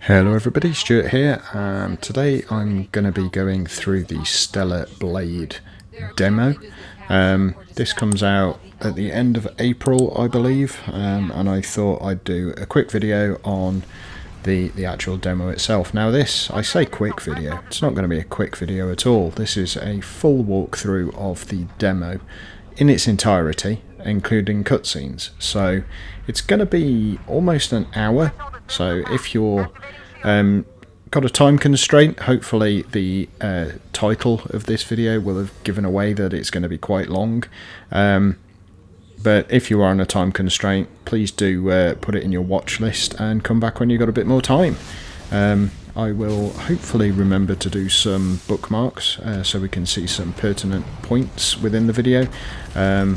Hello everybody, Stuart here, and today I'm going to be going through the Stellar Blade demo. This comes out at the end of April, I believe, and I thought I'd do a quick video on the actual demo itself. Now this, I say quick video, it's not going to be a quick video at all. This is a full walkthrough of the demo in its entirety, including cutscenes. So it's going to be almost an hour. So if you're got a time constraint, hopefully the title of this video will have given away that it's going to be quite long. But if you are on a time constraint, please do put it in your watch list and come back when you've got a bit more time. I will hopefully remember to do some bookmarks so we can see some pertinent points within the video. But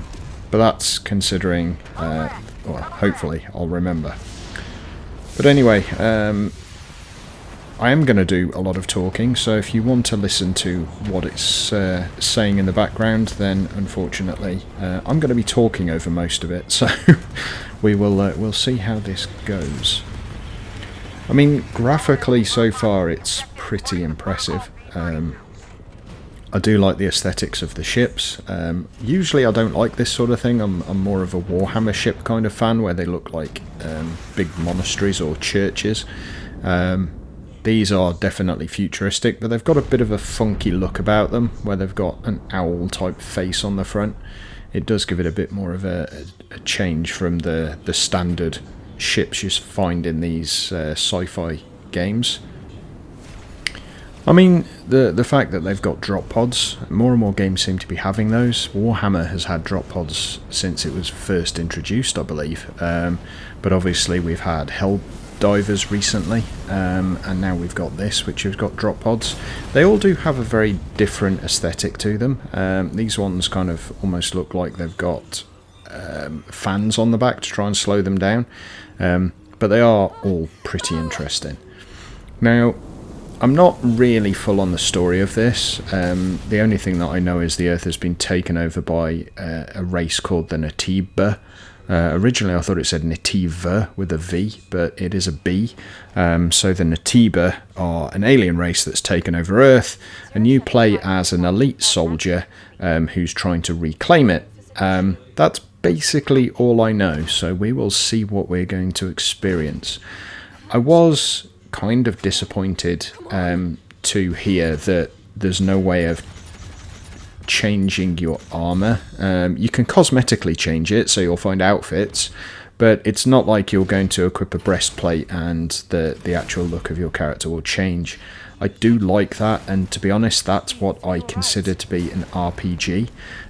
that's considering, well, hopefully I'll remember. But anyway, I am going to do a lot of talking, so if you want to listen to what it's saying in the background, then unfortunately I'm going to be talking over most of it, so we'll see how this goes. I mean, graphically so far it's pretty impressive. I do like the aesthetics of the ships. Usually I don't like this sort of thing. I'm more of a Warhammer ship kind of fan, where they look like big monasteries or churches. These are definitely futuristic, but they've got a bit of a funky look about them, where they've got an owl type face on the front. It does give it a bit more of a change from the standard ships you find in these sci-fi games. I mean, the fact that they've got drop pods, more and more games seem to be having those. Warhammer has had drop pods since it was first introduced, I believe. But obviously we've had Helldivers recently, and now we've got this, which has got drop pods. They all do have a very different aesthetic to them. These ones kind of almost look like they've got fans on the back to try and slow them down. But they are all pretty interesting. Now, I'm not really full on the story of this. The only thing that I know is the Earth has been taken over by a race called the Natiba. Originally I thought it said Nativa with a V, but it is a B. So the Natiba are an alien race that's taken over Earth, and you play as an elite soldier who's trying to reclaim it. That's basically all I know, so we will see what we're going to experience. I was kind of disappointed to hear that there's no way of changing your armor. You can cosmetically change it, so you'll find outfits, but it's not like you're going to equip a breastplate and the actual look of your character will change. I do like that, and to be honest, that's what I consider to be an RPG.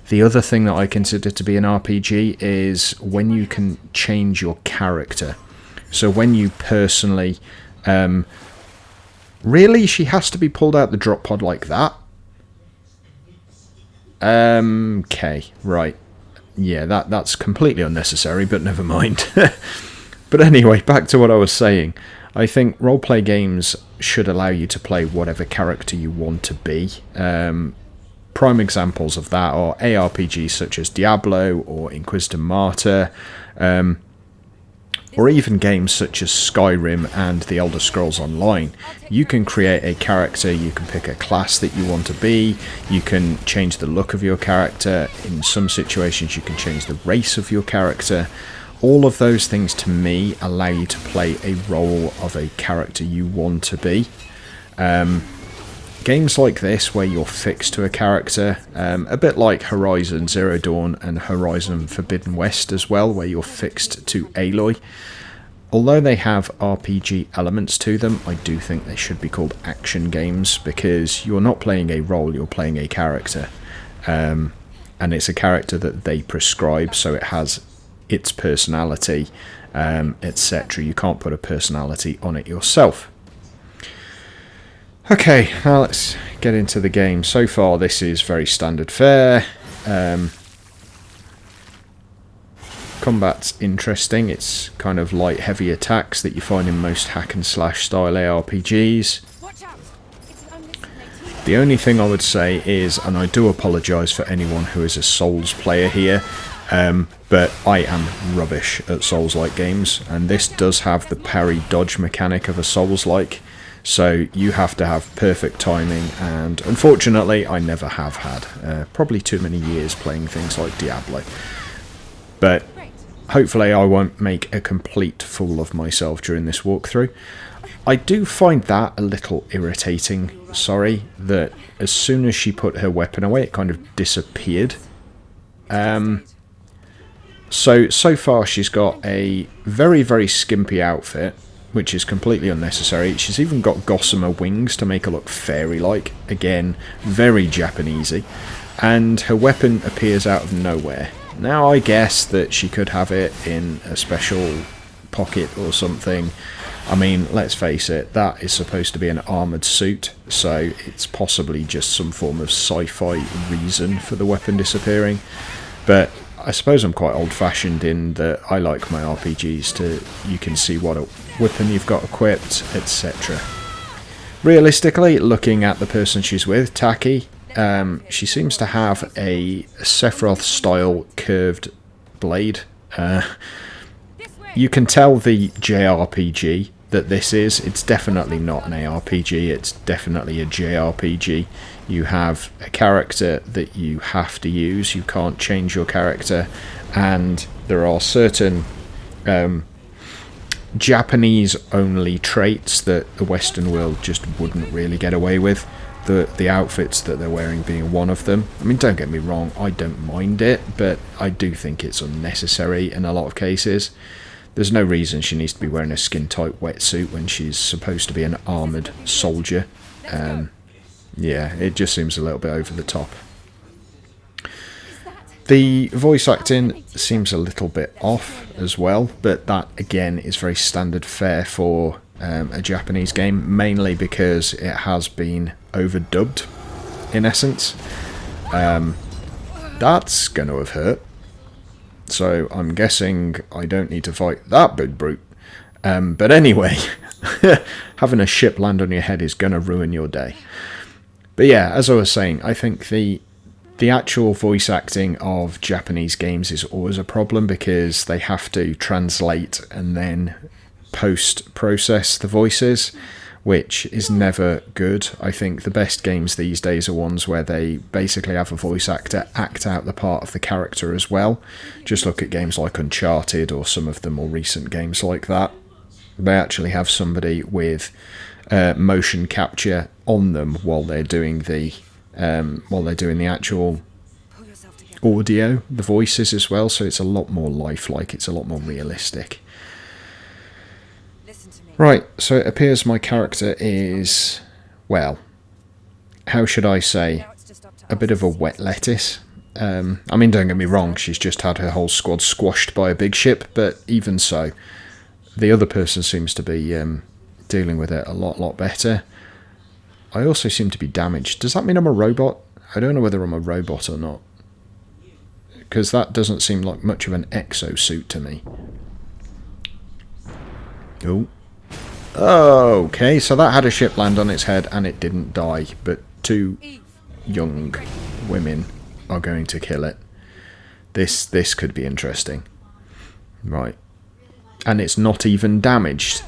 The other thing that I consider to be an RPG is when you can change your character. So when you personally really, she has to be pulled out the drop pod like that? Okay, right. Yeah, that's completely unnecessary, but never mind. But anyway, back to what I was saying. I think roleplay games should allow you to play whatever character you want to be. Prime examples of that are ARPGs such as Diablo or Inquisitor Martyr, or even games such as Skyrim and The Elder Scrolls Online. You can create a character, you can pick a class that you want to be, you can change the look of your character, in some situations you can change the race of your character. All of those things, to me, allow you to play a role of a character you want to be. Games like this, where you're fixed to a character, a bit like Horizon Zero Dawn and Horizon Forbidden West as well, where you're fixed to Aloy. Although they have RPG elements to them, I do think they should be called action games, because you're not playing a role, you're playing a character. And it's a character that they prescribe, so it has its personality, etc. You can't put a personality on it yourself. Okay, now let's get into the game. So far this is very standard fare. Combat's interesting. It's kind of light heavy attacks that you find in most hack and slash style ARPGs. The only thing I would say is, and I do apologise for anyone who is a Souls player here, But I am rubbish at Souls-like games, and this does have the parry-dodge mechanic of a Souls-like, so you have to have perfect timing, and unfortunately I never have had. Probably too many years playing things like Diablo. But hopefully I won't make a complete fool of myself during this walkthrough. I do find that a little irritating, sorry, that as soon as she put her weapon away it kind of disappeared. So far she's got a very, very skimpy outfit, which is completely unnecessary. She's even got gossamer wings to make her look fairy-like. Again, very Japanesey. And her weapon appears out of nowhere. Now I guess that she could have it in a special pocket or something. I mean, let's face it, that is supposed to be an armoured suit, so it's possibly just some form of sci-fi reason for the weapon disappearing. But I suppose I'm quite old-fashioned in that I like my RPGs to, you can see what a weapon you've got equipped, etc. Realistically, looking at the person she's with, Taki, she seems to have a Sephiroth-style curved blade. You can tell the JRPG that this is. It's definitely not an ARPG, it's definitely a JRPG. You have a character that you have to use, you can't change your character, and there are certain Japanese-only traits that the Western world just wouldn't really get away with. The outfits that they're wearing being one of them. I mean, don't get me wrong, I don't mind it, but I do think it's unnecessary in a lot of cases. There's no reason she needs to be wearing a skin-tight wetsuit when she's supposed to be an armoured soldier. Yeah, it just seems a little bit over the top. The voice acting seems a little bit off as well, but that again is very standard fare for a Japanese game, mainly because it has been overdubbed, in essence. That's going to have hurt. So I'm guessing I don't need to fight that big brute. But anyway, having a ship land on your head is going to ruin your day. But yeah, as I was saying, I think the actual voice acting of Japanese games is always a problem because they have to translate and then post-process the voices, which is never good. I think the best games these days are ones where they basically have a voice actor act out the part of the character as well. Just look at games like Uncharted or some of the more recent games like that. They actually have somebody with motion capture on them while they're doing the actual audio, the voices as well, so it's a lot more lifelike, it's a lot more realistic. Right, so it appears my character is, well, how should I say, a bit of a wet lettuce. I mean, don't get me wrong, she's just had her whole squad squashed by a big ship, but even so, the other person seems to be dealing with it a lot better. I also seem to be damaged. Does that mean I'm a robot? I don't know whether I'm a robot or not, because that doesn't seem like much of an exosuit to me. Oh. Okay, so that had a ship land on its head and it didn't die, but two young women are going to kill it. This could be interesting. Right. And it's not even damaged.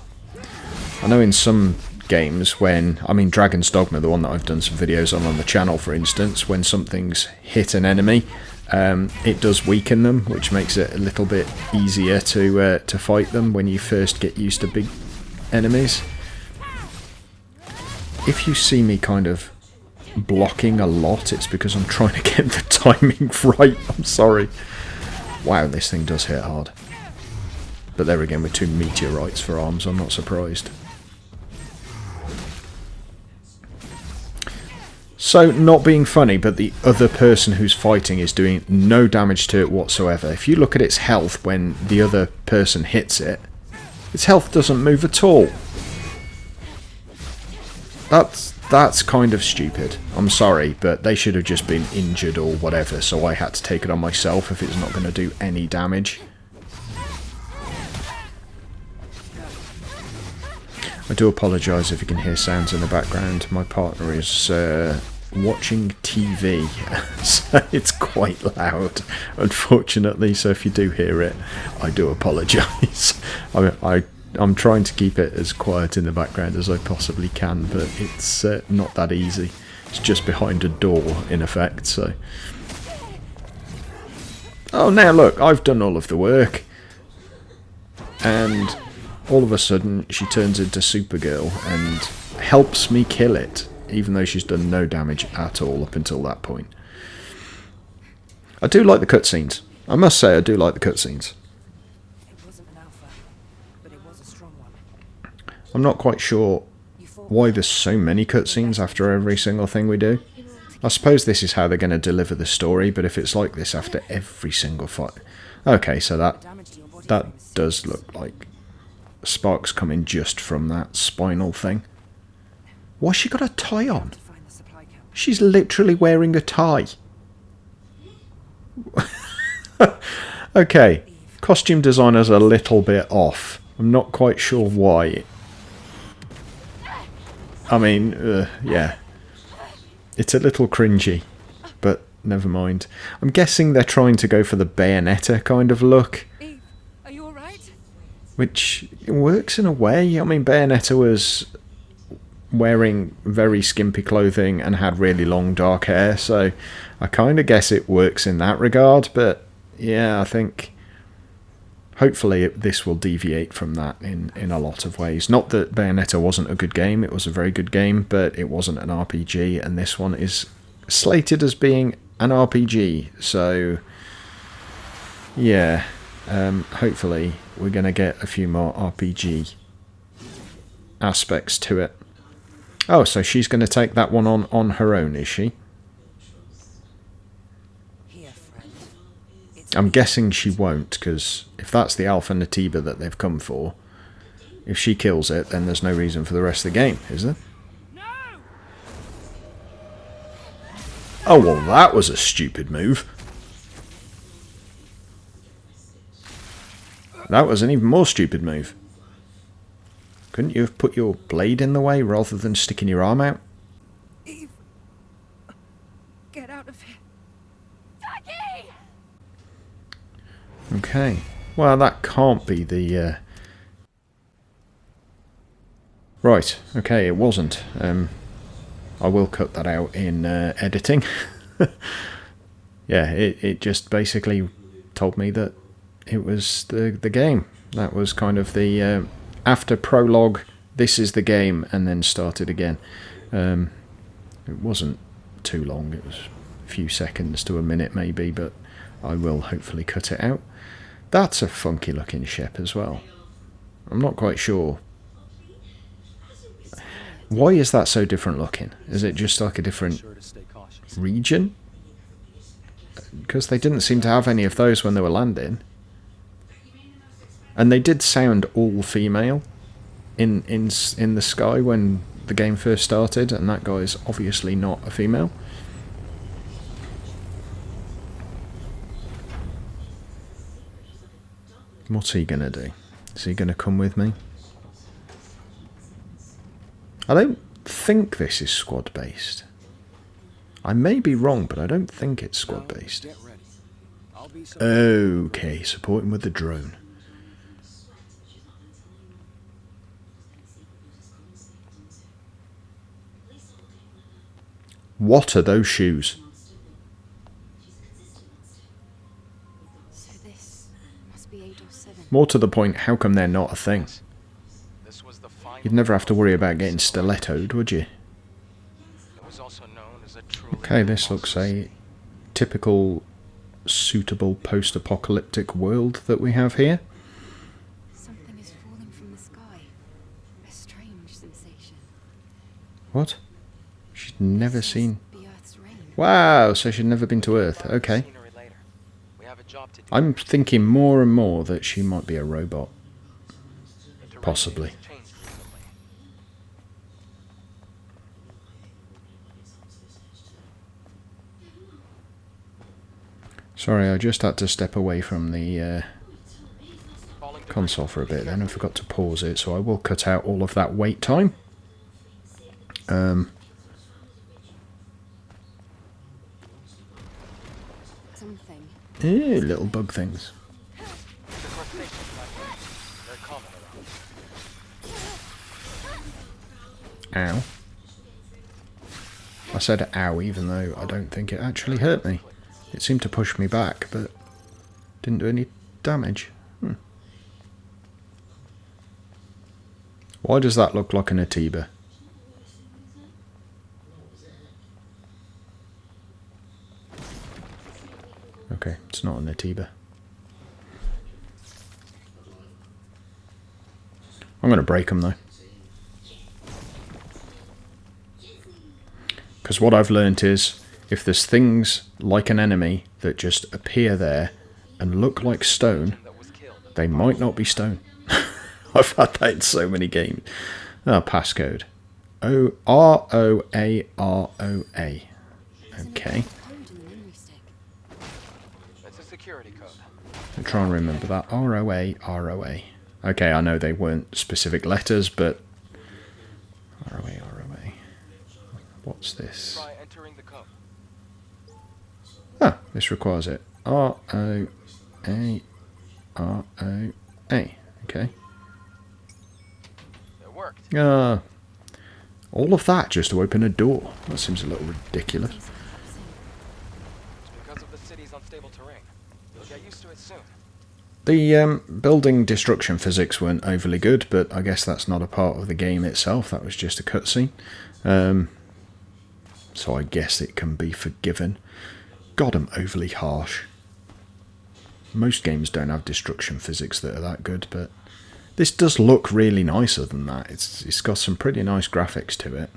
I know in some games when, I mean Dragon's Dogma, the one that I've done some videos on the channel for instance, when something's hit an enemy, it does weaken them, which makes it a little bit easier to fight them when you first get used to big enemies. If you see me kind of blocking a lot, it's because I'm trying to get the timing right. I'm sorry. Wow, this thing does hit hard. But there again, with two meteorites for arms, I'm not surprised. So, not being funny, but the other person who's fighting is doing no damage to it whatsoever. If you look at its health when the other person hits it, its health doesn't move at all. That's kind of stupid. I'm sorry, but they should have just been injured or whatever, so I had to take it on myself if it's not going to do any damage. I do apologise if you can hear sounds in the background. My partner is watching TV, so it's quite loud, unfortunately. So if you do hear it, I do apologise. I'm trying to keep it as quiet in the background as I possibly can, but it's not that easy. It's just behind a door, in effect. So, oh, now look, I've done all of the work, and all of a sudden she turns into Supergirl and helps me kill it, even though she's done no damage at all up until that point. I do like the cutscenes. I must say, I do like the cutscenes. It wasn't an alpha, but it was a strong one. I'm not quite sure why there's so many cutscenes after every single thing we do. I suppose this is how they're going to deliver the story, but if it's like this after every single fight... Okay, so that does look like sparks coming just from that spinal thing. Why's she got a tie on? She's literally wearing a tie. Okay, costume designer's a little bit off. I'm not quite sure why. I mean, yeah. It's a little cringy, but never mind. I'm guessing they're trying to go for the Bayonetta kind of look. Eve, are you alright? Which works in a way. I mean, Bayonetta was wearing very skimpy clothing and had really long dark hair, so I kind of guess it works in that regard. But yeah, I think hopefully this will deviate from that in a lot of ways. Not that Bayonetta wasn't a good game, it was a very good game, but it wasn't an RPG, and this one is slated as being an RPG, so yeah, hopefully we're going to get a few more RPG aspects to it. Oh, so she's going to take that one on her own, is she? Here, friend. I'm guessing she won't, because if that's the Alpha Natiba that they've come for, if she kills it, then there's no reason for the rest of the game, is there? No! Oh, well, that was a stupid move. That was an even more stupid move. Couldn't you have put your blade in the way rather than sticking your arm out? Eve, get out of here. Ducky! Okay. Well, that can't be the... Right. Okay, it wasn't. I will cut that out in editing. Yeah, it just basically told me that it was the game. That was kind of the... after prologue, this is the game, and then started again. It wasn't too long. It was a few seconds to a minute maybe, but I will hopefully cut it out. That's a funky looking ship as well. I'm not quite sure. Why is that so different looking? Is it just like a different region? Because they didn't seem to have any of those when they were landing. And they did sound all female in the sky when the game first started, and that guy's obviously not a female. What's he gonna do? Is he gonna come with me? I don't think this is squad based. I may be wrong, but I don't think it's squad based. Okay, supporting with the drone. What are those shoes? So this must be 8 or 7. More to the point, how come they're not a thing? You'd never have to worry about getting stilettoed, would you? Okay, this looks a typical, suitable post-apocalyptic world that we have here. Something is falling from the sky. A strange sensation. What? She'd never seen... The Earth's rain. Wow, so she'd never been to Earth. Okay. I'm thinking more and more that she might be a robot. Possibly. Sorry, I just had to step away from the console for a bit then. I forgot to pause it, so I will cut out all of that wait time. something. Ew, little bug things. The crustaceans like this. They're common around. Ow. I said ow even though I don't think it actually hurt me. It seemed to push me back, but didn't do any damage. Why does that look like an Atiba? Okay, it's not an Atiba. I'm going to break them though. Because what I've learnt is, if there's things like an enemy that just appear there and look like stone, they might not be stone. I've had that in so many games. Oh, passcode. R-O-A-R-O-A. Okay. It's a security code. I'm trying to remember that. R-O-A-R-O-A. Okay, I know they weren't specific letters, but... R-O-A-R-O-A. What's this? Try entering the code. Ah, this requires it. R-O-A-R-O-A. Okay. It worked. All of that just to open a door. That seems a little ridiculous. It's because of the city's unstable terrain. You'll get used to it soon. The building destruction physics weren't overly good, but I guess that's not a part of the game itself. That was just a cutscene. So I guess it can be forgiven. God, I'm overly harsh. Most games don't have destruction physics that are that good, but this does look really nice other than that. It's got some pretty nice graphics to it.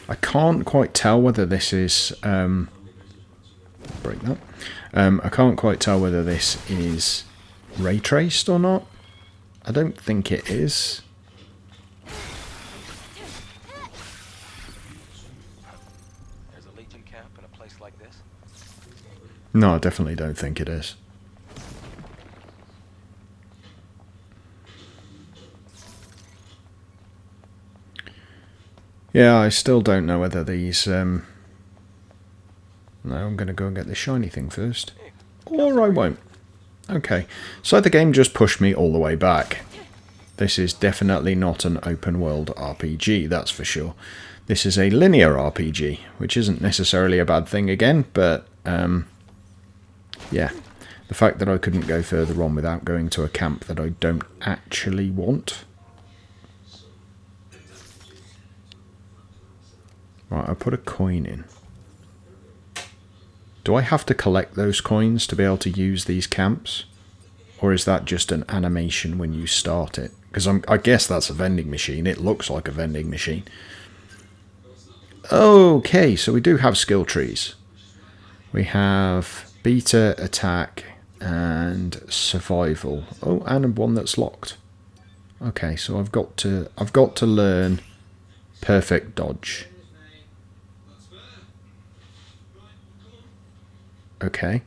I can't quite tell whether this is... break that. I can't quite tell whether this is ray traced or not. I don't think it is. There's a Legion camp in a place like this. No, I definitely don't think it is. Yeah, I still don't know whether these... No, I'm going to go and get the shiny thing first. Or I won't. Okay, so the game just pushed me all the way back. This is definitely not an open world RPG, that's for sure. This is a linear RPG, which isn't necessarily a bad thing again, but yeah. The fact that I couldn't go further on without going to a camp that I don't actually want. Right, I put a coin in. Do I have to collect those coins to be able to use these camps? Or is that just an animation when you start it? Because I guess that's a vending machine. It looks like a vending machine. Okay, so we do have skill trees. We have beta, attack, and survival. Oh, and one that's locked. Okay, so I've got to learn perfect dodge. Okay.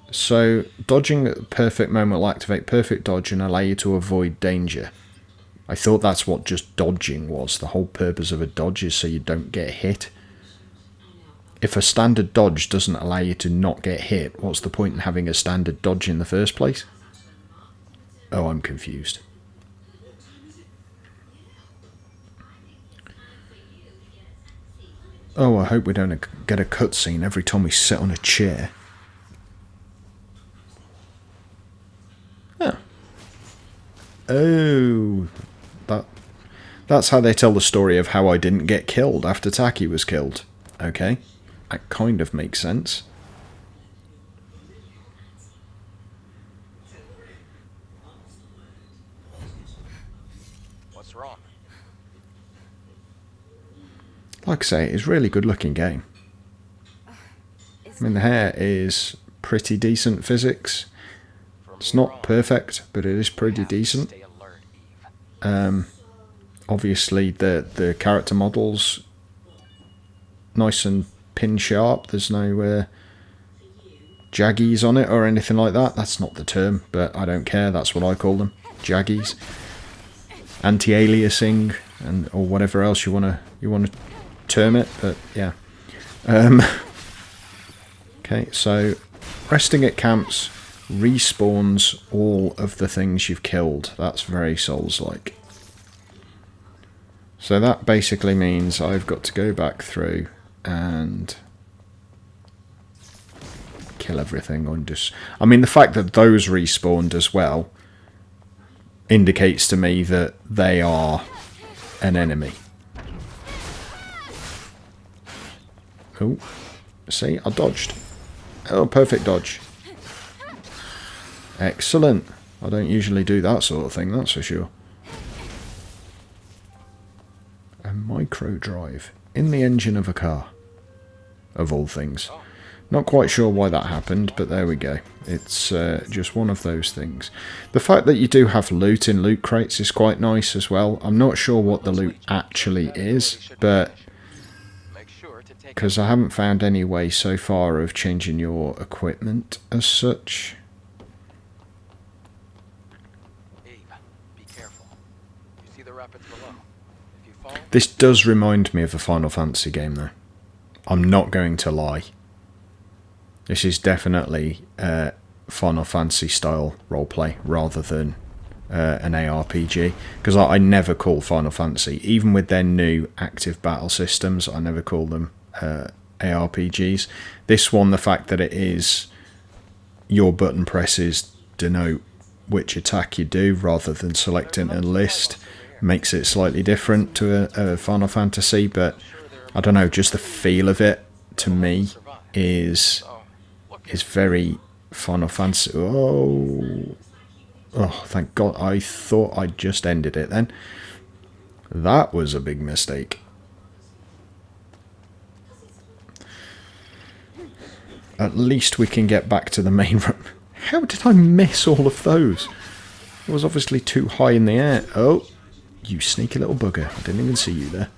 So, dodging at the perfect moment will activate perfect dodge and allow you to avoid danger. I thought that's what just dodging was. The whole purpose of a dodge is so you don't get hit. If a standard dodge doesn't allow you to not get hit, what's the point in having a standard dodge in the first place? Oh, I'm confused. Oh, I hope we don't get a cutscene every time we sit on a chair. Oh, that's how they tell the story of how I didn't get killed after Taki was killed. Okay, that kind of makes sense. What's wrong? Like I say, it's a really good looking game. I mean, the hair is pretty decent physics. It's not perfect, but it is pretty decent. Obviously, the character models nice and pin sharp. There's no jaggies on it or anything like that. That's not the term, but I don't care. That's what I call them, jaggies. Anti-aliasing and or whatever else you want to term it. But yeah. Okay, so resting at camps respawns all of the things you've killed. That's very Souls-like. So that basically means I've got to go back through and kill everything on just... I mean, the fact that those respawned as well indicates to me that they are an enemy. Oh, see, I dodged. Oh, perfect dodge. Excellent. I don't usually do that sort of thing, that's for sure. A micro drive in the engine of a car. Of all things. Not quite sure why that happened, but there we go. It's just one of those things. The fact that you do have loot in loot crates is quite nice as well. I'm not sure what the loot actually is, but because I haven't found any way so far of changing your equipment as such. Eve, be careful. You see the rapids below. If you fall, This does remind me of a Final Fantasy game, though. I'm not going to lie. This is definitely Final Fantasy style roleplay rather than an ARPG, because I never call Final Fantasy, even with their new active battle systems, I never call them ARPGs. This one, the fact that it is your button presses denote which attack you do rather than selecting a list, makes it slightly different to a Final Fantasy, but I don't know, just the feel of it to me is very Final Fantasy. Oh, thank God. I thought I'd just ended it then. That was a big mistake. At least we can get back to the main room. How did I miss all of those? It was obviously too high in the air. Oh, you sneaky little bugger. I didn't even see you there.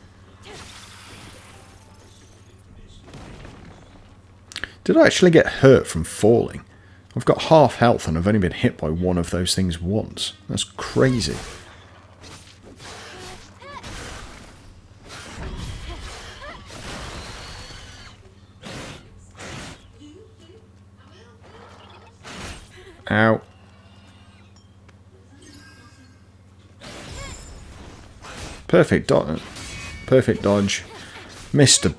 Did I actually get hurt from falling? I've got half health and I've only been hit by one of those things once. That's crazy. Ow. Perfect dodge. Missed a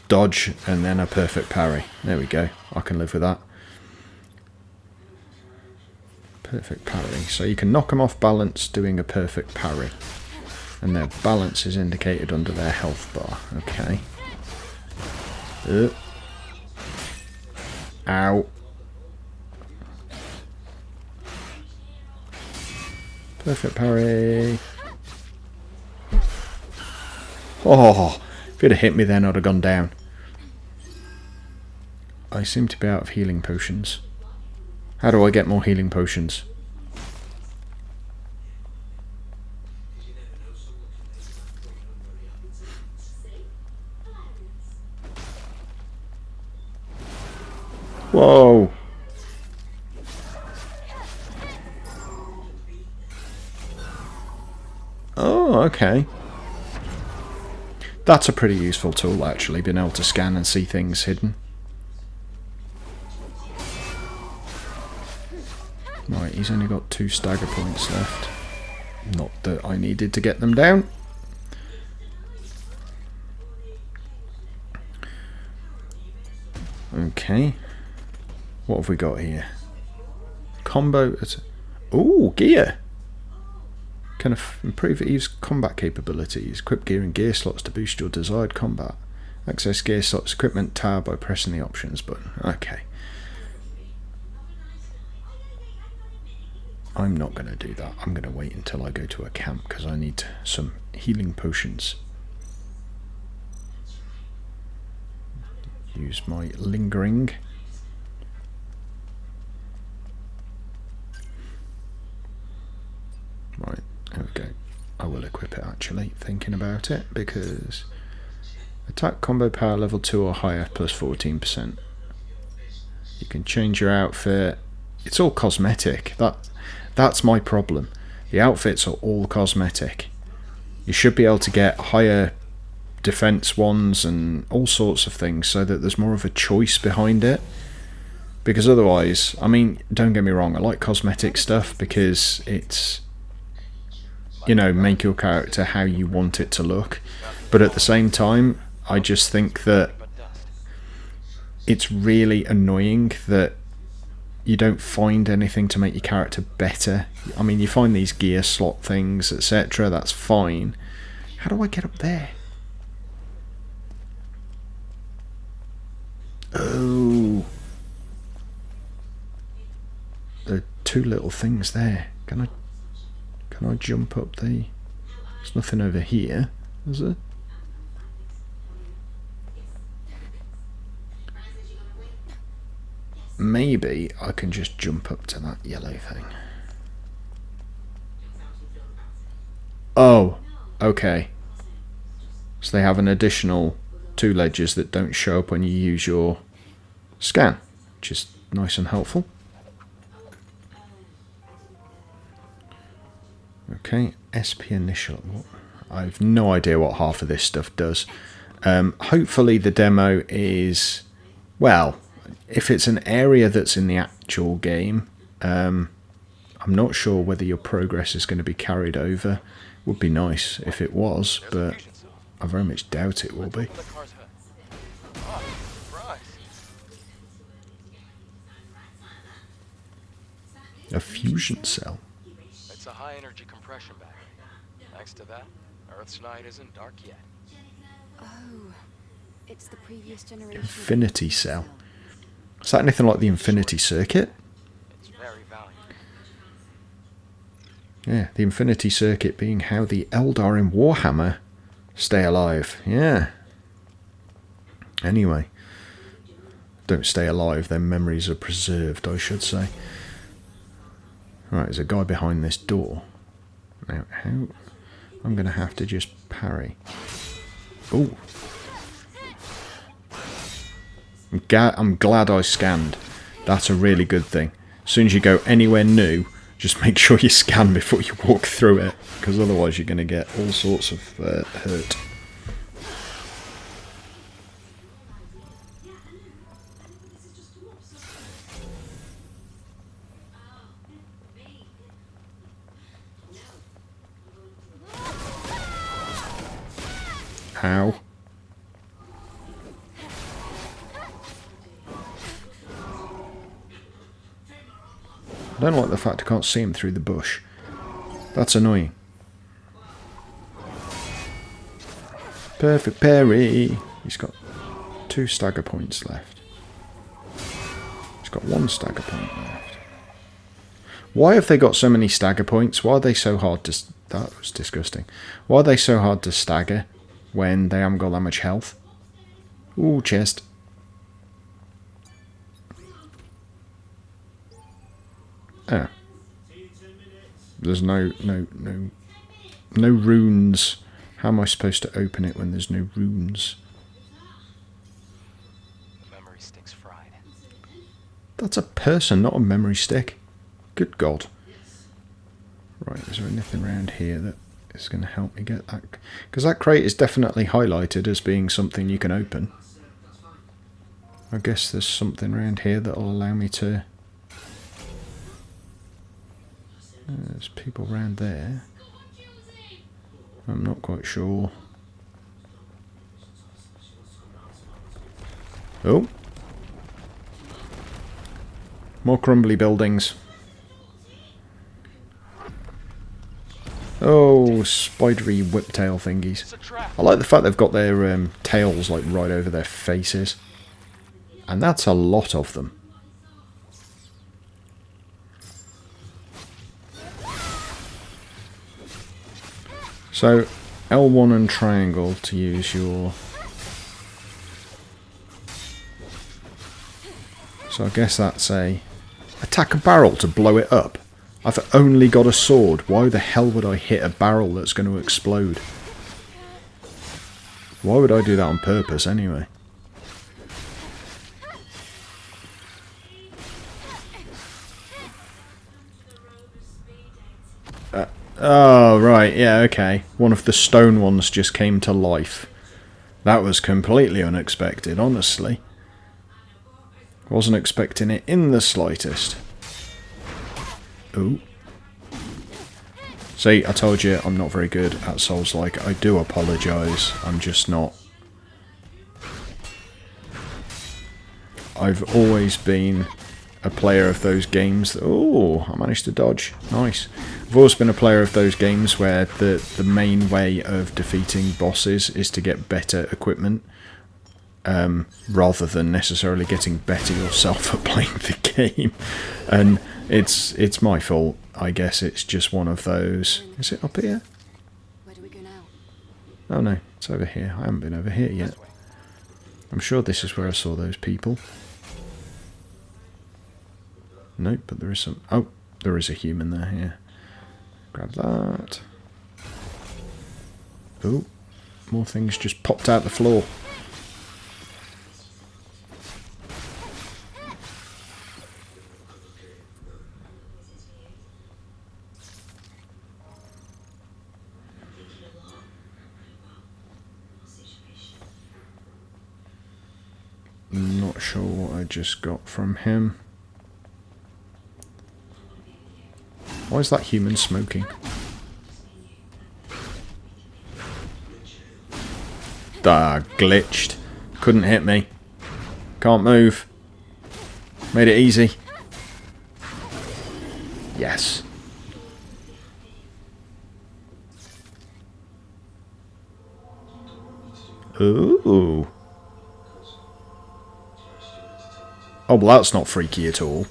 dodge and then a perfect parry. There we go. I can live with that. Perfect parry. So you can knock them off balance doing a perfect parry. And their balance is indicated under their health bar. Okay. Ow. Perfect parry. Oh, if you'd have hit me then I'd have gone down. I seem to be out of healing potions. How do I get more healing potions? Whoa. Oh, okay. That's a pretty useful tool, actually, being able to scan and see things hidden. Right, he's only got 2 stagger points left. Not that I needed to get them down. Okay. What have we got here? Combo... Ooh, gear! Can improve Eve's combat capabilities. Equip gear and gear slots to boost your desired combat. Access gear slots equipment tab by pressing the options button. Okay. I'm not going to do that. I'm going to wait until I go to a camp because I need some healing potions. Use my lingering. Right, there we go. I will equip it actually, thinking about it, because attack combo power level 2 or higher plus 14%. You can change your outfit. It's all cosmetic. That's my problem. The outfits are all cosmetic. You should be able to get higher defense ones and all sorts of things so that there's more of a choice behind it. Because otherwise, I mean, don't get me wrong, I like cosmetic stuff because it's, you know, make your character how you want it to look. But at the same time, I just think that it's really annoying that you don't find anything to make your character better. I mean, you find these gear slot things, etc. That's fine. How do I get up there? Oh. There are two little things there. Can I jump up the... There's nothing over here, is there? Maybe I can just jump up to that yellow thing. Oh, okay. So they have an additional 2 ledges that don't show up when you use your scan, which is nice and helpful. Okay, SP initial. I have no idea what half of this stuff does. Hopefully the demo is, well, if it's an area that's in the actual game, I'm not sure whether your progress is going to be carried over. Would be nice if it was, but I very much doubt it will be. A fusion cell. It's a high energy compression bag. Thanks to that, Earth's night isn't dark yet. Oh, it's the previous generation. Infinity cell. Is that anything like the Infinity Circuit? It's very valuable. Yeah, the Infinity Circuit being how the Eldar in Warhammer stay alive. Yeah. Anyway. Don't stay alive, their memories are preserved, I should say. Right, there's a guy behind this door. Now, how... I'm going to have to just parry. Ooh. I'm glad I scanned. That's a really good thing. As soon as you go anywhere new, just make sure you scan before you walk through it, because otherwise you're going to get all sorts of hurt. Ow. I don't like the fact I can't see him through the bush. That's annoying. Perfect parry. He's got 2 stagger points left. He's got 1 stagger point left. Why have they got so many stagger points? Why are they so hard to... That was disgusting. Why are they so hard to stagger when they haven't got that much health? Ooh, chest. Oh. There's no runes. How am I supposed to open it when there's no runes? The memory stick's fried. That's a person, not a memory stick. Good God. Right, is there anything around here that is going to help me get that? Because that crate is definitely highlighted as being something you can open. I guess there's something around here that will allow me to... There's people around there. I'm not quite sure. Oh. More crumbly buildings. Oh, spidery whiptail thingies. I like the fact they've got their tails like right over their faces. And that's a lot of them. So, L1 and triangle to use your... So I guess that's a... Attack a barrel to blow it up. I've only got a sword. Why the hell would I hit a barrel that's going to explode? Why would I do that on purpose anyway? Oh, right, yeah, okay. One of the stone ones just came to life. That was completely unexpected, honestly. Wasn't expecting it in the slightest. Ooh. See, I told you I'm not very good at Souls-like. I do apologise. I'm just not. I've always been a player of those games. Oh, I managed to dodge. Nice. I've always been a player of those games where the main way of defeating bosses is to get better equipment, rather than necessarily getting better yourself at playing the game. And it's my fault. I guess it's just one of those. Is it up here? Where do we go now? Oh no, it's over here. I haven't been over here yet. I'm sure this is where I saw those people. Nope, but there is some... Oh, there is a human there, here. Grab that. Oh, more things just popped out the floor. Not sure what I just got from him. Why is that human smoking? Ah, glitched. Couldn't hit me. Can't move. Made it easy. Yes. Ooh. Oh, well, that's not freaky at all.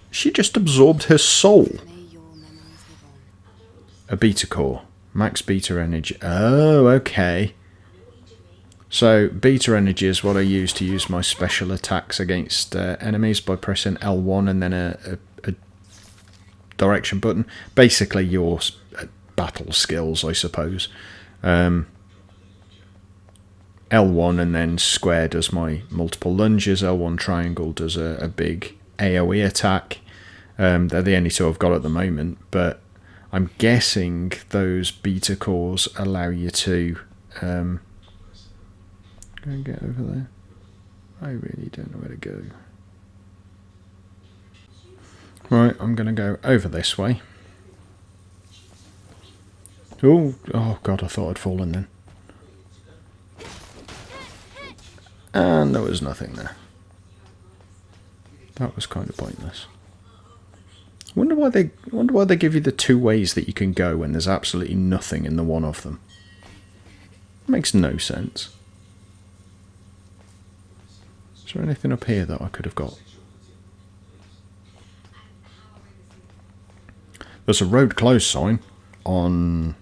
She just absorbed her soul. May your memories live on. A beta core. Max beta energy. Oh, okay. So, beta energy is what I use to use my special attacks against enemies by pressing L1 and then a direction button. Basically, your battle skills, I suppose. L1 and then square does my multiple lunges. L1 triangle does a big AoE attack. They're the only two I've got at the moment, but I'm guessing those beta cores allow you to go and get over there. I really don't know where to go. Right, I'm going to go over this way. Oh god, I thought I'd fallen then. And there was nothing there. That was kind of pointless. Wonder why they give you the two ways that you can go when there's absolutely nothing in the one of them. Makes no sense. Is there anything up here that I could have got? There's a road closed sign on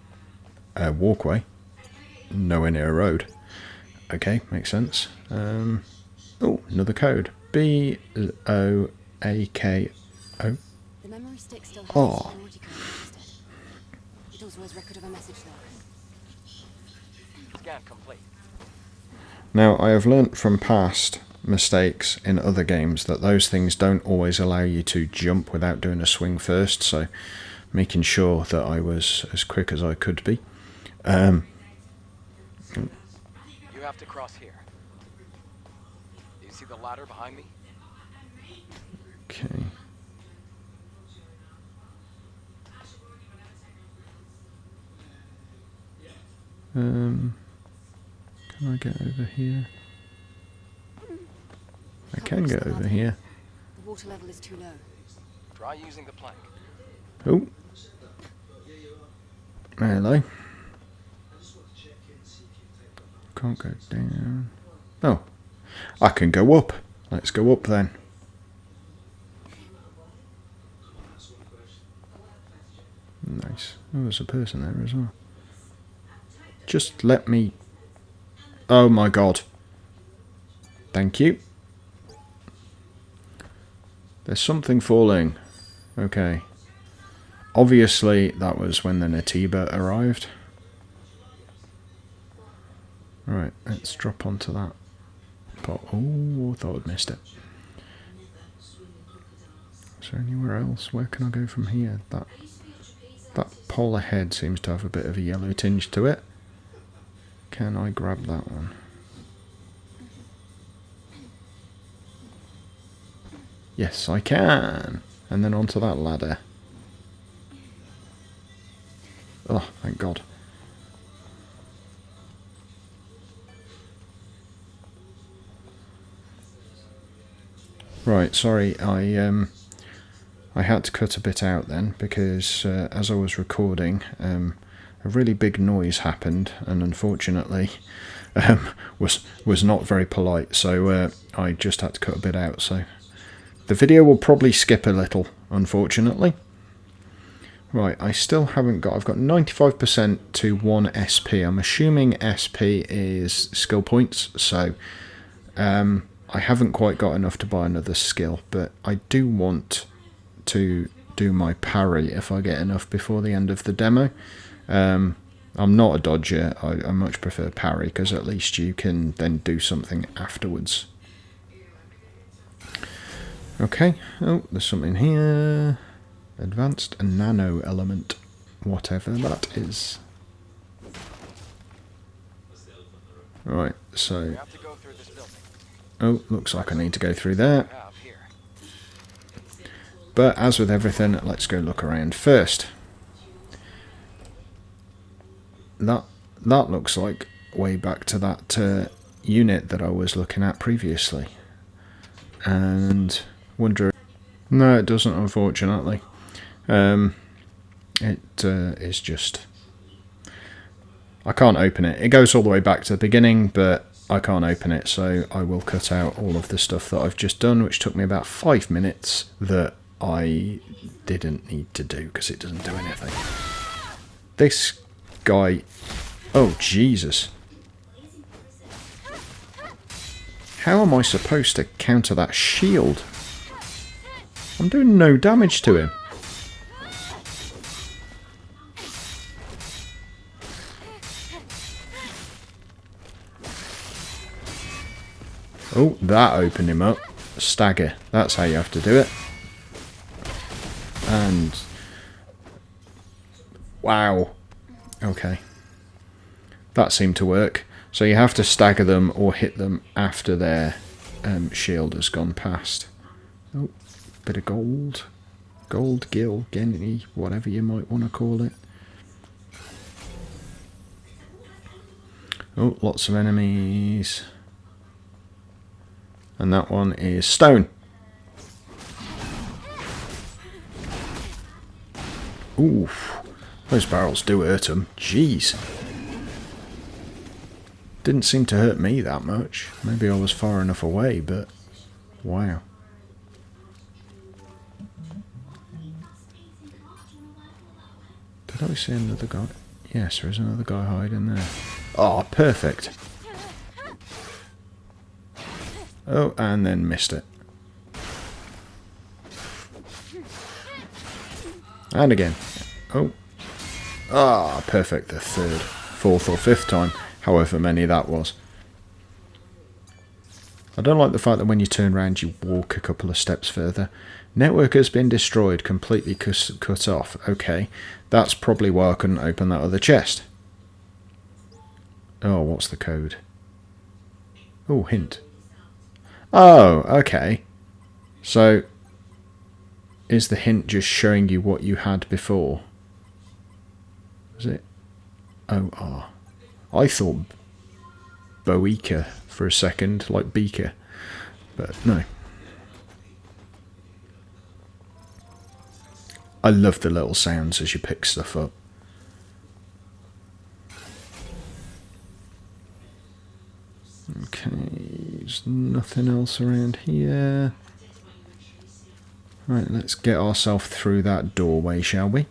a walkway. Nowhere near a road. Okay, makes sense. Oh, another code. B-O-A-K-O. The memory stick still has Oh. a security code registered. It also has record of a message log. Scan complete. Now, I have learnt from past mistakes in other games that those things don't always allow you to jump without doing a swing first, so making sure that I was as quick as I could be. You have to cross here. Do you see the ladder behind me? Okay. Can I get over here? I can get over here. The water level is too low. Try using the plank. Oh. Hello. Can't go down. Oh. I can go up. Let's go up then. Nice. Oh, there's a person there as well. Just let me... Oh my god. Thank you. There's something falling. Okay. Obviously, that was when the Natiba arrived. Right, let's drop onto that pot. Oh, I thought I'd missed it. Is there anywhere else? Where can I go from here? That That pole ahead seems to have a bit of a yellow tinge to it. Can I grab that one? Yes, I can. And then onto that ladder. Oh, thank God. Right, sorry, I had to cut a bit out then because as I was recording, a really big noise happened, and unfortunately, was not very polite. So I just had to cut a bit out. So the video will probably skip a little, unfortunately. Right, I still haven't got. I've got 95% to 1 SP. I'm assuming SP is skill points. So I haven't quite got enough to buy another skill, but I do want to do my parry if I get enough before the end of the demo. I'm not a dodger. I much prefer parry because at least you can then do something afterwards. Okay, oh, there's something here. Advanced nano element, whatever that is. Right, so... You have to go through this building. Oh, looks like I need to go through there. You have here. But as with everything, let's go look around first. That looks like way back to that unit that I was looking at previously. And wonder... No, it doesn't, unfortunately. It is just... I can't open it. It goes all the way back to the beginning, but I can't open it, so I will cut out all of the stuff that I've just done, which took me about 5 minutes that I didn't need to do, because it doesn't do anything. This guy... Oh, Jesus. How am I supposed to counter that shield? I'm doing no damage to him. Oh, that opened him up. Stagger. That's how you have to do it. And... Wow. Okay. That seemed to work. So you have to stagger them or hit them after their shield has gone past. Oh, bit of gold. Gold, gil, guinea, whatever you might want to call it. Oh, lots of enemies. And that one is stone. Oof. Those barrels do hurt them. Jeez. Didn't seem to hurt me that much. Maybe I was far enough away, but... Wow. Did I see another guy? Yes, there is another guy hiding there. Oh, perfect. Oh, and then missed it. And again. Oh. Ah, perfect. The third, fourth or fifth time. However many that was. I don't like the fact that when you turn around you walk a couple of steps further. Network has been destroyed, completely cut off. Okay, that's probably why I couldn't open that other chest. Oh, what's the code? Oh, hint. Oh, okay. So, is the hint just showing you what you had before? Is it? OR. I thought Boeker for a second, like beaker, but no. I love the little sounds as you pick stuff up. Okay, there's nothing else around here. Right, let's get ourselves through that doorway, shall we?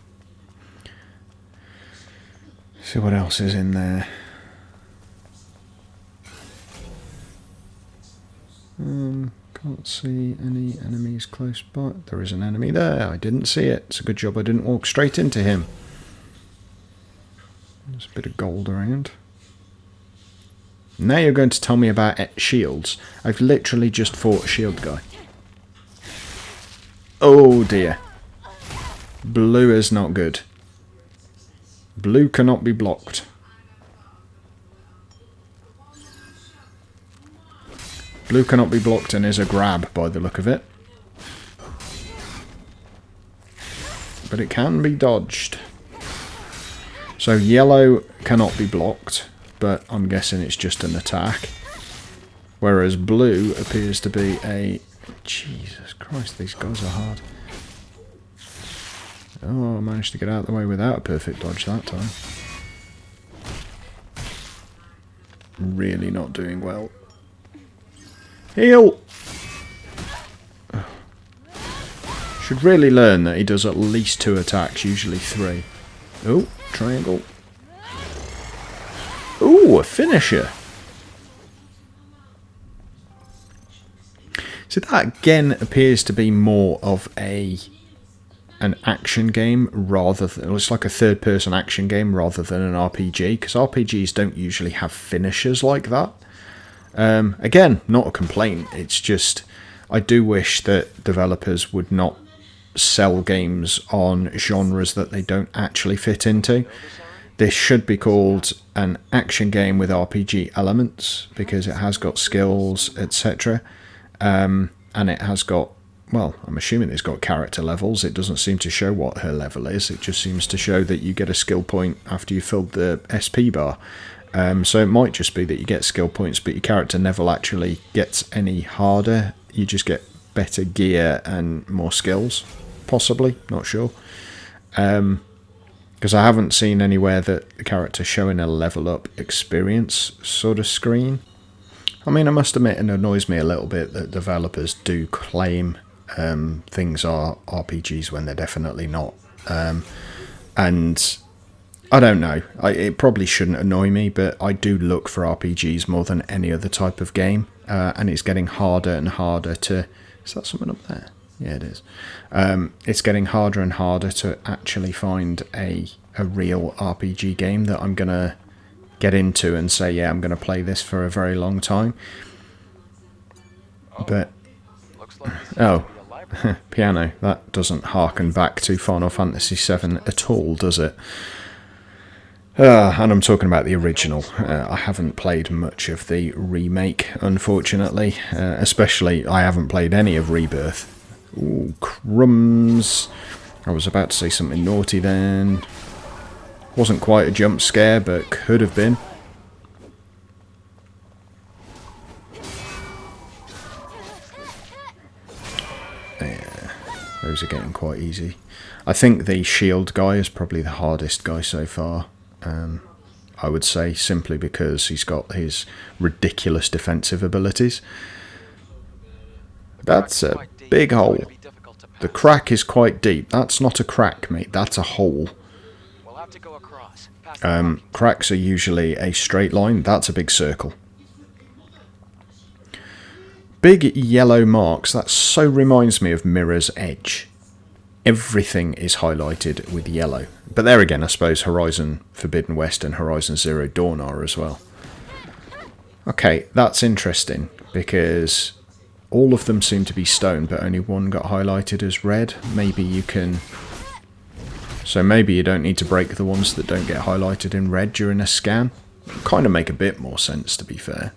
See what else is in there. Can't see any enemies close by. There is an enemy there. I didn't see it. It's a good job I didn't walk straight into him. There's a bit of gold around. Now you're going to tell me about shields. I've literally just fought a shield guy. Oh dear. Blue is not good. Blue cannot be blocked. Blue cannot be blocked and is a grab by the look of it. But it can be dodged. So yellow cannot be blocked, but I'm guessing it's just an attack. Whereas blue appears to be a... Jesus Christ, these guys are hard. Oh, I managed to get out of the way without a perfect dodge that time. Really not doing well. Heal! Should really learn that he does at least 2 attacks, usually 3. Oh, triangle. Ooh, a finisher. So that again appears to be more of an action game rather than... It's like a third-person action game rather than an RPG, because RPGs don't usually have finishers like that. Again, not a complaint, it's just... I do wish that developers would not sell games on genres that they don't actually fit into. This should be called an action game with RPG elements, because it has got skills, etc. And it has got... Well, I'm assuming it's got character levels. It doesn't seem to show what her level is. It just seems to show that you get a skill point after you filled the SP bar. So it might just be that you get skill points, but your character never actually gets any harder. You just get better gear and more skills. Possibly, not sure. Because I haven't seen anywhere that the character showing a level up experience sort of screen. I mean, I must admit it annoys me a little bit that developers do claim things are RPGs when they're definitely not. And I don't know, it probably shouldn't annoy me, but I do look for RPGs more than any other type of game, and it's getting harder and harder to... Is that something up there? Yeah, it is. It's getting harder and harder to actually find a real RPG game that I'm going to get into and say, yeah, I'm going to play this for a very long time. But... Looks like Oh, piano. That doesn't harken back to Final Fantasy VII at all, does it? And I'm talking about the original. I haven't played much of the remake, unfortunately. Especially, I haven't played any of Rebirth. Ooh, crumbs. I was about to say something naughty then. Wasn't quite a jump scare, but could have been. Yeah, those are getting quite easy. I think the shield guy is probably the hardest guy so far. I would say, simply because he's got his ridiculous defensive abilities. That's a big hole. The crack is quite deep. That's not a crack, mate. That's a hole. We'll have to go across. Cracks are usually a straight line. That's a big circle. Big yellow marks. That so reminds me of Mirror's Edge. Everything is highlighted with yellow. But there again, I suppose Horizon Forbidden West and Horizon Zero Dawn are as well. Okay, that's interesting, because all of them seem to be stone, but only one got highlighted as red. Maybe you can... So maybe you don't need to break the ones that don't get highlighted in red during a scan. Kind of make a bit more sense, to be fair.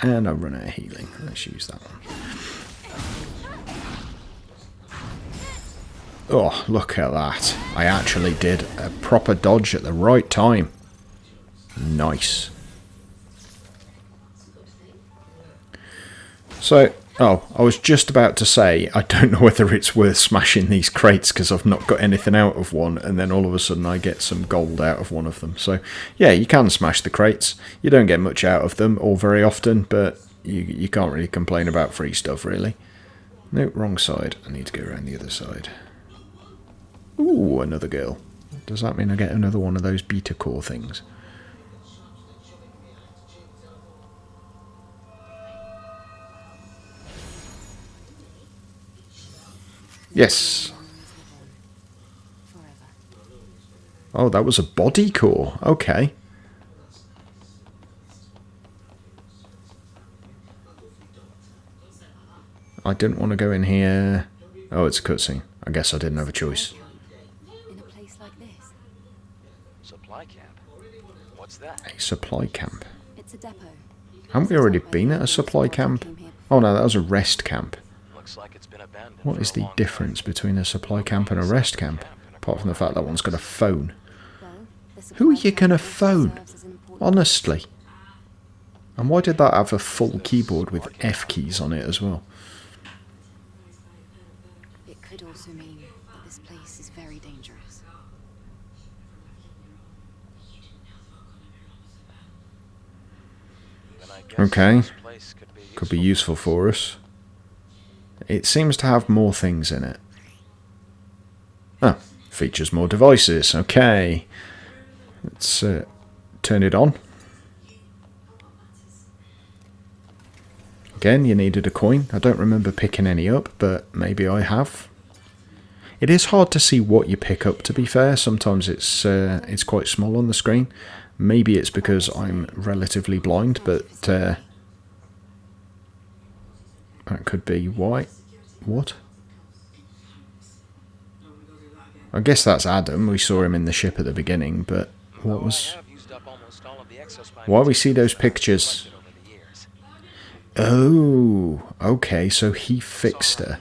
And I run out of healing. Let's use that one. Oh, look at that. I actually did a proper dodge at the right time. Nice. So, oh, I was just about to say, I don't know whether it's worth smashing these crates because I've not got anything out of one, and then all of a sudden I get some gold out of one of them. So, yeah, you can smash the crates. You don't get much out of them, or very often, but you can't really complain about free stuff, really. No, wrong side. I need to go around the other side. Ooh, another girl. Does that mean I get another one of those beta core things? Yes. Oh, that was a body core. Okay. I didn't want to go in here. Oh, it's a cutscene. I guess I didn't have a choice. In a place like this. camp. What's that? A supply camp. It's a depot. Haven't we already been at a supply camp? Oh no, that was a rest camp. Looks like it's been abandoned. What for is a the long difference between a supply camp and a rest camp? Apart from the fact that one's got a phone. Who are you gonna phone? Honestly. And why did that have a full keyboard with F keys on it as well? It could also mean that this place is very dangerous. Then I guess Okay. this place Could be useful for us. It seems to have more things in it. Ah, features more devices. Okay. Let's turn it on. Again, you needed a coin. I don't remember picking any up, but maybe I have. It is hard to see what you pick up, to be fair. Sometimes it's quite small on the screen. Maybe it's because I'm relatively blind, but that could be why. What? I guess that's Adam. We saw him in the ship at the beginning, but what was... Why we see those pictures? Oh, okay, so he fixed her.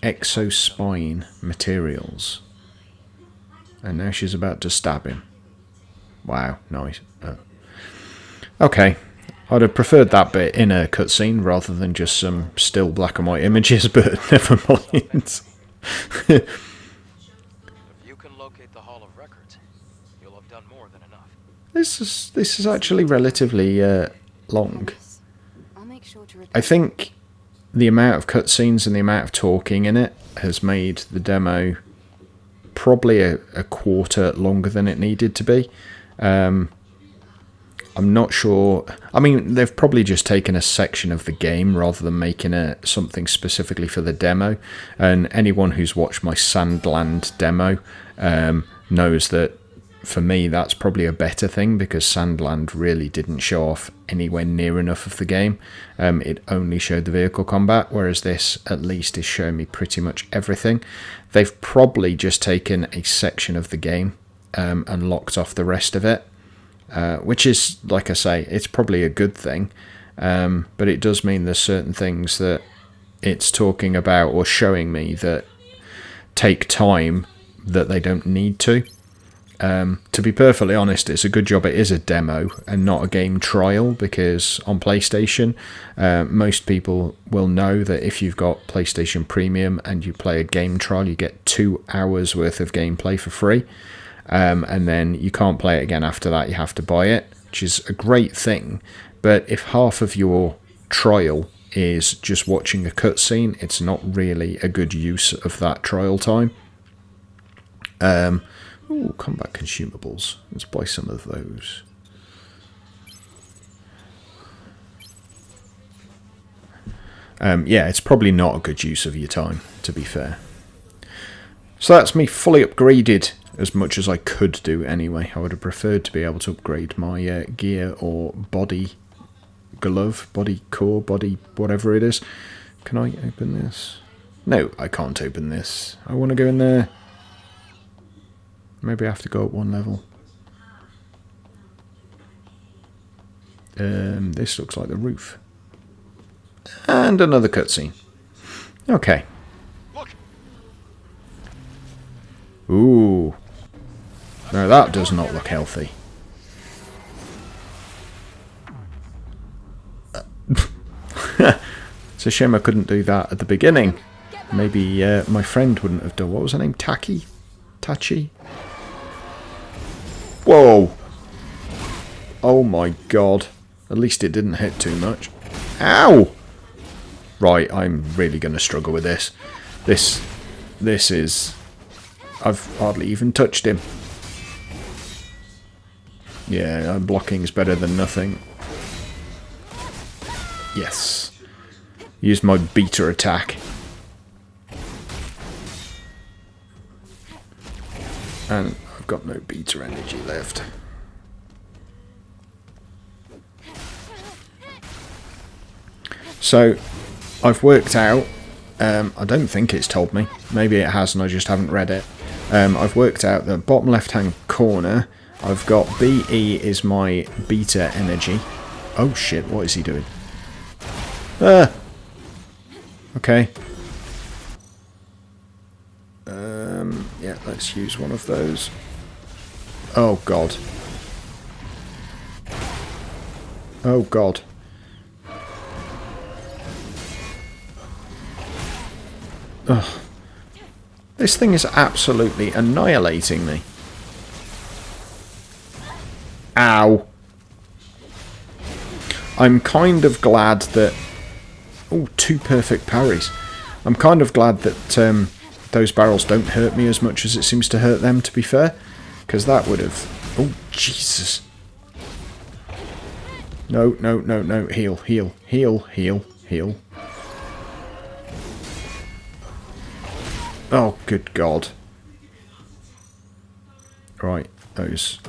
Exospine materials. And now she's about to stab him. Wow, nice. Okay, I'd have preferred that bit in a cutscene rather than just some still black and white images, but never mind. If you can locate the Hall of Records, you'll have done more than enough. This is actually relatively long. I'll make sure to I think the amount of cutscenes and the amount of talking in it has made the demo probably a quarter longer than it needed to be. I'm not sure. I mean, they've probably just taken a section of the game rather than making something specifically for the demo. And anyone who's watched my Sandland demo knows that for me that's probably a better thing, because Sandland really didn't show off anywhere near enough of the game. It only showed the vehicle combat, whereas this at least is showing me pretty much everything. They've probably just taken a section of the game and locked off the rest of it, which is, like I say, it's probably a good thing, but it does mean there's certain things that it's talking about or showing me that take time that they don't need to. To be perfectly honest, it's a good job it is a demo and not a game trial, because on PlayStation, most people will know that if you've got PlayStation Premium and you play a game trial, you get 2 hours worth of gameplay for free, and then you can't play it again after that. You have to buy it, which is a great thing. But if half of your trial is just watching a cutscene, it's not really a good use of that trial time. Ooh, combat consumables. Let's buy some of those. Yeah, it's probably not a good use of your time, to be fair. So that's me fully upgraded, as much as I could do anyway. I would have preferred to be able to upgrade my gear or body glove, body core, body whatever it is. Can I open this? No, I can't open this. I want to go in there. Maybe I have to go up one level. This looks like the roof. And another cutscene. Okay. Look. Ooh. No, that does not look healthy. It's a shame I couldn't do that at the beginning. Maybe my friend wouldn't have done. What was her name? Tachi? Tachi? Whoa! Oh my god. At least it didn't hit too much. Ow! Right, I'm really going to struggle with this. This is... I've hardly even touched him. Yeah, blocking's better than nothing. Yes. Use my beta attack. And I've got no beta energy left. So, I've worked out, I don't think it's told me, maybe it has and I just haven't read it. I've worked out that bottom left hand corner, I've got BE is my beta energy. Oh shit, what is he doing? Ah! Okay. Yeah, let's use one of those. Oh god. Oh god. Ugh. This thing is absolutely annihilating me. Ow. I'm kind of glad that... Oh, 2 perfect parries. I'm kind of glad that those barrels don't hurt me as much as it seems to hurt them, to be fair. Because that would have... Oh, Jesus. No, no, no, no. Heal, heal, heal, heal, heal. Oh, good God. Right, those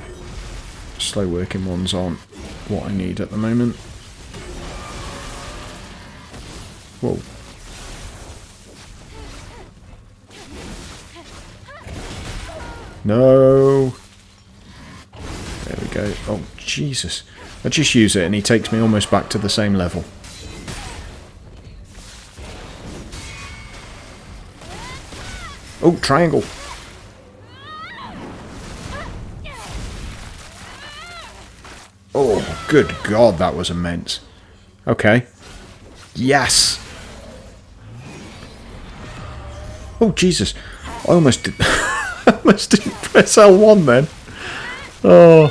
slow working ones aren't what I need at the moment. Whoa. No. There we go. Oh, Jesus. I just use it and he takes me almost back to the same level. Oh, triangle. Oh, good God, that was immense. Okay. Yes. Oh, Jesus. I almost did... I almost didn't press L1 then. Oh,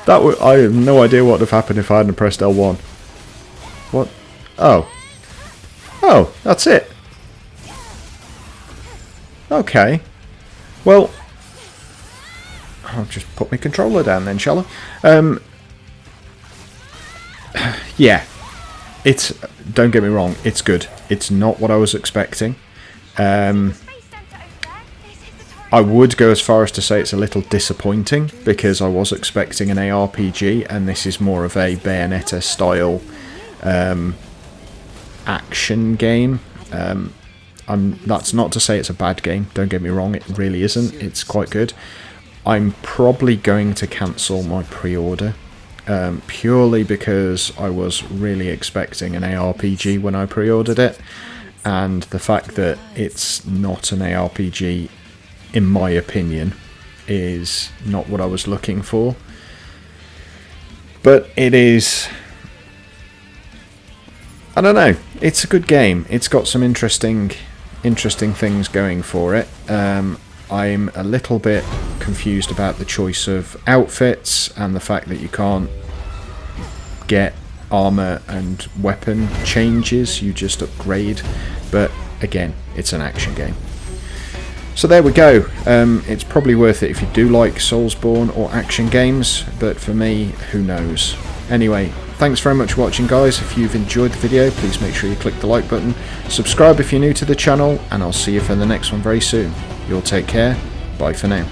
that would... I have no idea what would have happened if I hadn't pressed L1. What? Oh. Oh, that's it. Okay. Well, I'll just put my controller down then, shall I? Yeah. It's... Don't get me wrong, it's good. It's not what I was expecting. I would go as far as to say it's a little disappointing, because I was expecting an ARPG, and this is more of a Bayonetta style action game. That's not to say it's a bad game, don't get me wrong, it really isn't, it's quite good. I'm probably going to cancel my pre-order, purely because I was really expecting an ARPG when I pre-ordered it, and the fact that it's not an ARPG, in my opinion, is not what I was looking for. But it is... I don't know, it's a good game, it's got some interesting things going for it. I'm a little bit confused about the choice of outfits and the fact that you can't get armor and weapon changes, you just upgrade. But again, it's an action game. So there we go. It's probably worth it if you do like Soulsborne or action games, but for me, who knows. Anyway, thanks very much for watching, guys. If you've enjoyed the video, please make sure you click the like button, subscribe if you're new to the channel, and I'll see you for the next one very soon. You'll take care. Bye for now.